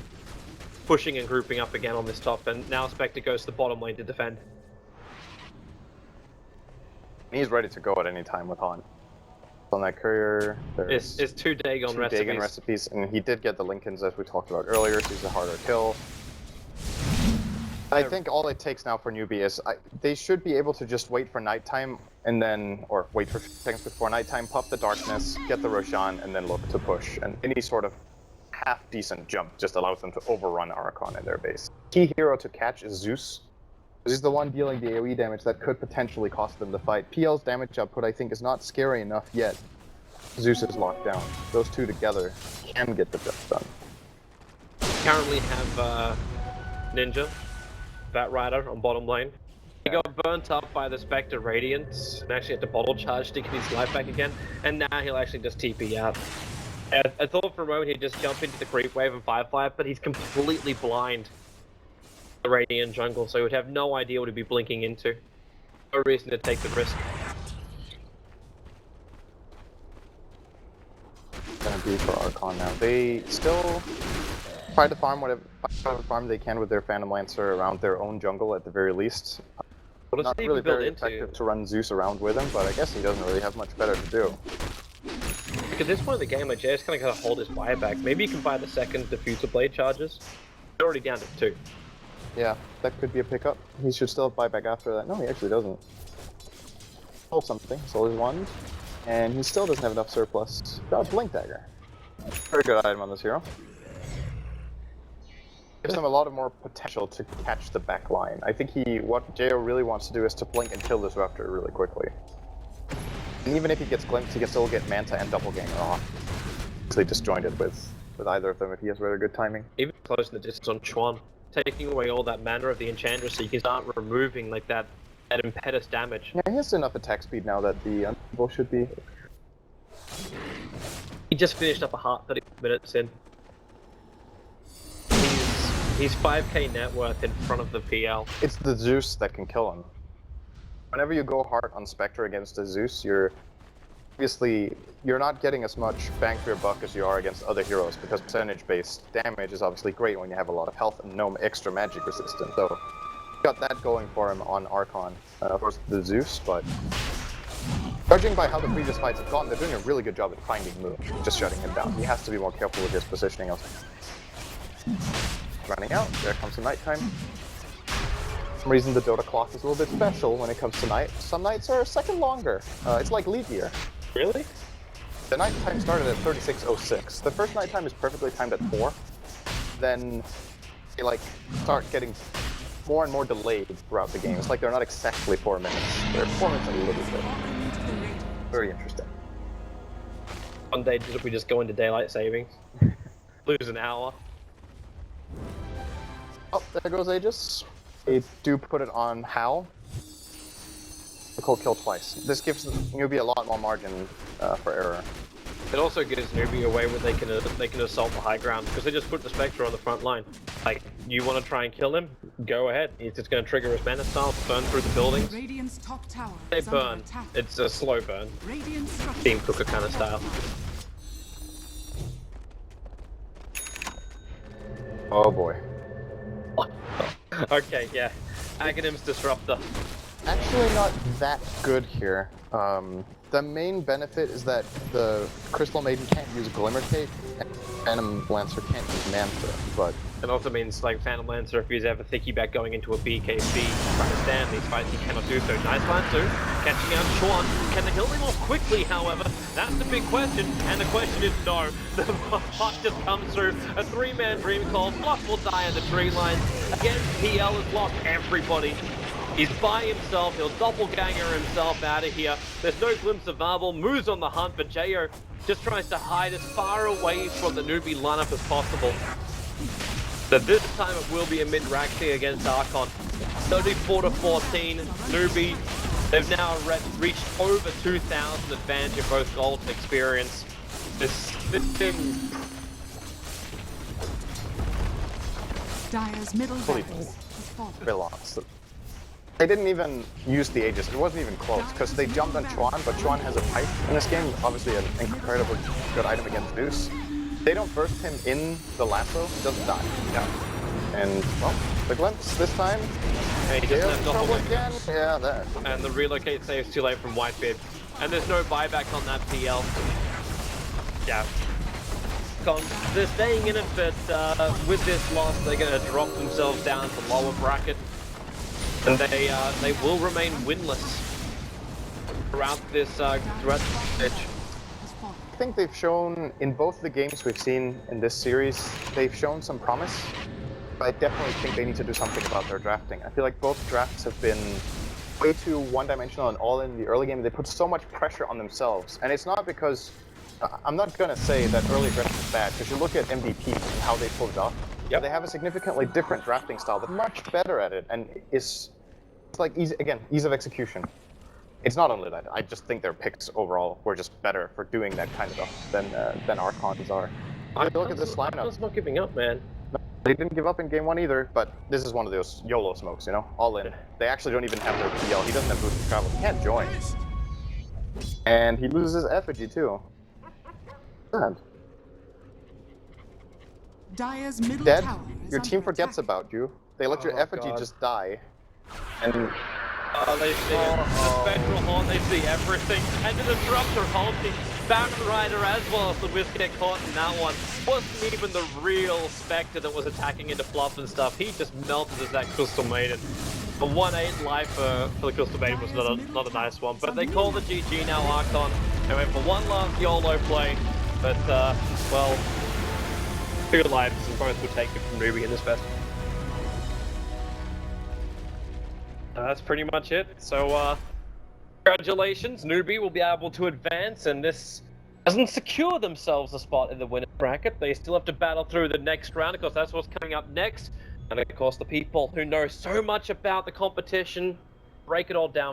pushing and grouping up again on this top, and now Spectre goes to the bottom lane to defend. He's ready to go at any time with Han. On that courier, there's it's 2 Dagon recipes. Dagon recipes, and he did get the Lincolns as we talked about earlier, so he's a harder kill. I think all it takes now for Newbee is they should be able to just wait for nighttime and then, or wait for seconds before nighttime, pop the darkness, get the Roshan, and then look to push. And any sort of half-decent jump just allows them to overrun Archon in their base. Key hero to catch is Zeus. He's the one dealing the AoE damage that could potentially cost them the fight. PL's damage output, I think, is not scary enough yet. Zeus is locked down. Those two together can get the job done. Currently have Ninja, Batrider on bottom lane. He got burnt up by the Spectre Radiance and actually had to bottle charge to get his life back again. And now he'll actually just TP out. I thought for a moment he'd just jump into the creep wave and Firefly, but he's completely blind. The Radiant jungle, so he would have no idea what he'd be blinking into. No reason to take the risk. Gonna be for Archon now. They still try to farm whatever farm they can with their Phantom Lancer around their own jungle at the very least. What does Not he really build very into? effective to run Zeus around with him, but I guess he doesn't really have much better to do. At this point in the game, like Jay's kind of hold his buyback. Maybe you can buy the second diffuser blade charges. They're already down to 2. Yeah, that could be a pickup. He should still have buyback after that. No, he actually doesn't. Sold something, sold his wand, and he still doesn't have enough surplus. Got a Blink Dagger. Very good item on this hero. Gives him a lot of more potential to catch the back line. I think what Jo really wants to do is to blink and kill this Raptor really quickly. And even if he gets glimpsed, he can still get Manta and Doppelganger off. Easily disjointed with either of them if he has very good timing. Even closing the distance on Chuan, taking away all that mana of the Enchantress so you can start removing like that that impetus damage. Yeah, he has enough attack speed now that the Unbreakable should be. He just finished up a heart 30 minutes in. He's 5k net worth in front of the PL. It's the Zeus that can kill him. Whenever you go hard on Spectre against a Zeus, you're not getting as much bang for your buck as you are against other heroes, because percentage-based damage is obviously great when you have a lot of health and no extra magic resistance. So, got that going for him on Archon. Of course, the Zeus, but judging by how the previous fights have gone, they're doing a really good job at finding Moon, just shutting him down. He has to be more careful with his positioning. Running out, there comes the nighttime. For some reason the Dota clock is a little bit special when it comes to night. Some nights are a second longer. It's like leap year. Really? The nighttime started at 36:06. The first nighttime is perfectly timed at 4. Then they like start getting more and more delayed throughout the game. It's like they're not exactly 4 minutes. They're 4 minutes and a little bit. Very interesting. One day we just go into daylight savings. Lose an hour. Oh, there goes Aegis. They do put it on Hal. The cold kill twice. This gives Newbee a lot more margin for error. It also gives Newbee a way where they can assault the high ground, because they just put the Spectre on the front line. Like, you want to try and kill him? Go ahead. He's just going to trigger his mana style, burn through the buildings. Radiant's top tower They is under burn. attack. It's a slow burn. Radiant structures Team Cooker kind of style. Oh boy. Okay, yeah. Aghanim's Disruptor. Actually not that good here. The main benefit is that the Crystal Maiden can't use Glimmer Cape, and Phantom Lancer can't use Manta, but... It also means, like, Phantom Lancer, if he's ever thinking about going into a BKB, trying to stand these fights, he cannot do so. Nice Lancer, catching out Chuan. Can they kill him off quickly, however? That's the big question, and the question is no. The puck just comes through. A 3-man Dream Call, Fluff will die on the tree line. Again, PL has lost everybody. He's by himself, he'll doppelganger himself out of here. There's no glimpse of Marble, moves on the hunt, but Jo just tries to hide as far away from the Newbee lineup as possible. So this time it will be a mid-Raxi against Archon. 34-14, Newbee. They've now reached over 2,000 advantage in both gold and experience. This thing... Dire's middle Holy barracks has fallen. they lost. They didn't even use the Aegis. It wasn't even close, because they jumped on Chuan, but Chuan has a pipe in this game. Obviously an incredibly good item against Zeus. They don't burst him in the lasso, he doesn't die. Yeah. And, well, the glimpse this time. And he doesn't have trouble doppelganger. again. Yeah, there. And the relocate saves too late from Whitebeard. And there's no buyback on that PL. Yeah. They're staying in it, but with this loss, they're going to drop themselves down to lower bracket. And they will remain winless throughout this pitch. I think they've shown, in both the games we've seen in this series, they've shown some promise. But I definitely think they need to do something about their drafting. I feel like both drafts have been way too one-dimensional and all in the early game. They put so much pressure on themselves. And it's not because... I'm not going to say that early draft is bad, because you look at MVP and how they pulled it off. Yep. They have a significantly different drafting style, but much better at it, and it's like ease of execution. It's not only that. I just think their picks overall were just better for doing that kind of stuff than Archons are. Look at this lineup. Archon's not giving up, man. They didn't give up in game 1 either, but this is one of those YOLO smokes, you know, all in. They actually don't even have their PL. He doesn't have boost of travel. He can't join, and he loses effigy too. Sad. Dire's middle Dead, tower is your team under forgets attack. about you. They let your effigy God. just die. And They see it. The Spectral Horn, they see everything. And the Disruptor halting. Baron Rider as well, so Whisk get caught in that one. Wasn't even the real Spectre that was attacking into Fluff and stuff. He just melted as that Crystal Maiden. A 1-8 life for the Crystal Maiden was not a nice one. But they call the GG now, Archon. They went for one last YOLO play. But, well, 2 lives and both will take it from Newbee in this best. That's pretty much it. So, congratulations, Newbee will be able to advance, and this doesn't secure themselves a spot in the winner's bracket. They still have to battle through the next round, of course that's what's coming up next. And of course the people who know so much about the competition break it all down